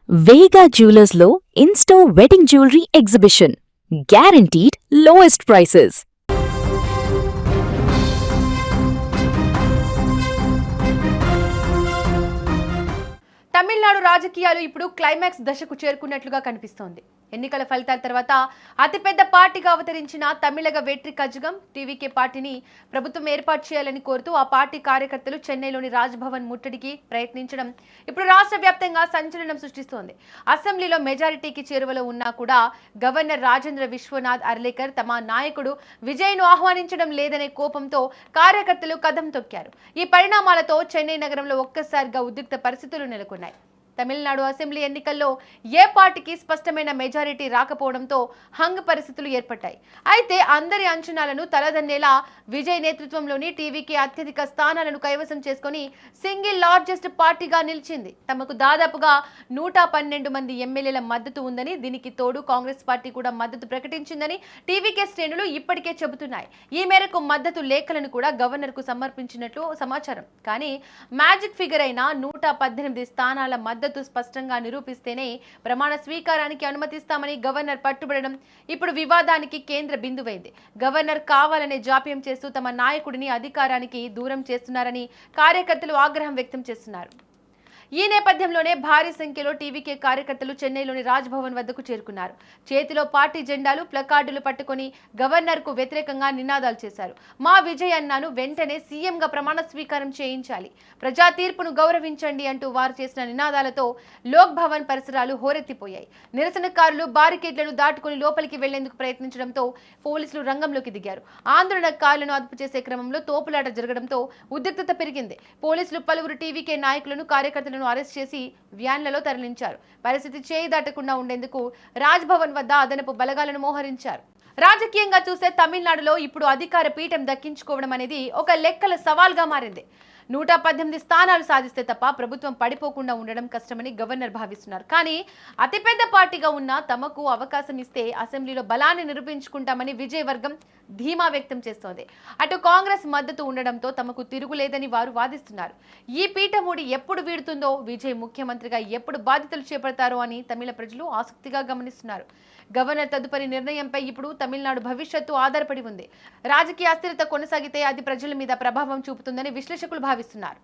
వేగా జ్యువెలర్స్లో in-store wedding jewellery exhibition. Guaranteed lowest prices. Tamil Nadu రాజకీయాలు ఇప్పుడు క్లైమాక్స్ దశకు చేరుకున్నట్లుగా కనిపిస్తోంది. ఎన్నికల ఫలితాల తర్వాత అతిపెద్ద పార్టీగా అవతరించిన తమిళగ వెట్రి కజగం టీవీకే పార్టీని ప్రభుత్వం ఏర్పాటు చేయాలని కోరుతూ ఆ పార్టీ కార్యకర్తలు చెన్నైలోని రాజ్భవన్ ముట్టడికి ప్రయత్నించడం ఇప్పుడు రాష్ట్ర వ్యాప్తంగా సంచలనం సృష్టిస్తోంది. అసెంబ్లీలో మెజారిటీకి చేరువలో ఉన్నా కూడా గవర్నర్ రాజేంద్ర విశ్వనాథ్ అర్లేకర్ తమ నాయకుడు విజయ్ను ఆహ్వానించడం లేదనే కోపంతో కార్యకర్తలు కదం తొక్కారు. ఈ పరిణామాలతో చెన్నై నగరంలో ఒక్కసారిగా ఉద్రిక్త పరిస్థితులు నెలకొన్నాయి. తమిళనాడు అసెంబ్లీ ఎన్నికల్లో ఏ పార్టీకి స్పష్టమైన మెజారిటీ రాకపోవడంతో హంగ్ పరిస్థితులు ఏర్పడ్డాయి. అయితే అందరి అంచనాలను తలదన్నేలా విజయ్ నేతృత్వంలోని టీవీకి అత్యధిక స్థానాలను కైవసం చేసుకుని సింగిల్ లార్జెస్ట్ పార్టీగా నిలిచింది. తమకు దాదాపుగా 112 మంది ఎమ్మెల్యేల మద్దతు ఉందని, దీనికి తోడు కాంగ్రెస్ పార్టీ కూడా మద్దతు ప్రకటించిందని టీవీకే శ్రేణులు ఇప్పటికే చెబుతున్నాయి. ఈ మేరకు మద్దతు లేఖలను కూడా గవర్నర్కు సమర్పించినట్లు సమాచారం. కానీ మ్యాజిక్ ఫిగర్ అయిన 118 స్థానాల మద్దతు స్పష్టంగా నిరూపిస్తేనే ప్రమాణ స్వీకారానికి అనుమతిస్తామని గవర్నర్ పట్టుబడడం ఇప్పుడు వివాదానికి కేంద్ర బిందువైంది. గవర్నర్ కావాలనే జాప్యం చేస్తూ తమ నాయకుడిని అధికారానికి దూరం చేస్తున్నారని కార్యకర్తలు ఆగ్రహం వ్యక్తం చేస్తున్నారు. ఈ నేపథ్యంలోనే భారీ సంఖ్యలో టీవీకే కార్యకర్తలు చెన్నైలోని రాజ్భవన్ వద్దకు చేరుకున్నారు. చేతిలో పార్టీ జెండాలు, ప్లకార్డులు పట్టుకుని గవర్నర్కు వ్యతిరేకంగా నినాదాలు చేశారు. మా విజయ్ అన్నాను వెంటనే సీఎంగా ప్రమాణ స్వీకారం చేయించాలి, ప్రజా తీర్పును గౌరవించండి అంటూ వారు చేసిన నినాదాలతో లోక్ భవన్ పరిసరాలు హోరెత్తిపోయాయి. నిరసనకారులు బారికేడ్లను దాటుకుని లోపలికి వెళ్లేందుకు ప్రయత్నించడంతో పోలీసులు రంగంలోకి దిగారు. ఆందోళనకారులను అదుపు చేసే క్రమంలో తోపులాట జరగడంతో ఉద్రిక్తత పెరిగింది. పోలీసులు పలువురు టీవీకే నాయకులను, కార్యకర్తలను అరెస్ట్ చేసి వ్యాన్లలో తరలించారు. పరిస్థితి చేయి దాటకుండా ఉండేందుకు రాజ్భవన్ వద్ద అదనపు బలగాలను మోహరించారు. రాజకీయంగా చూసే తమిళనాడులో ఇప్పుడు అధికార పీఠం దక్కించుకోవడం అనేది ఒక లెక్కల సవాల్గా మారింది. 118 స్థానాలు సాధిస్తే తప్ప ప్రభుత్వం పడిపోకుండా ఉండడం కష్టమని గవర్నర్ భావిస్తున్నారు. కానీ అతిపెద్ద పార్టీగా ఉన్న తమకు అవకాశం ఇస్తే అసెంబ్లీలో బలాన్ని నిరూపించుకుంటామని విజయ్ వర్గం ధీమా వ్యక్తం చేస్తోంది. అటు కాంగ్రెస్ మద్దతు ఉండడంతో తమకు తిరుగులేదని వారు వాదిస్తున్నారు. ఈ పీఠమూడి ఎప్పుడు వీడుతుందో, విజయ్ ముఖ్యమంత్రిగా ఎప్పుడు బాధ్యతలు చేపడతారో అని తమిళ ప్రజలు ఆసక్తిగా గమనిస్తున్నారు. గవర్నర్ తదుపరి నిర్ణయంపై ఇప్పుడు తమిళనాడు భవిష్యత్తు ఆధారపడి ఉంది. రాజకీయ అస్థిరత కొనసాగితే అది ప్రజల మీద ప్రభావం చూపుతుందని విశ్లేషకులు భావిస్తున్నారు.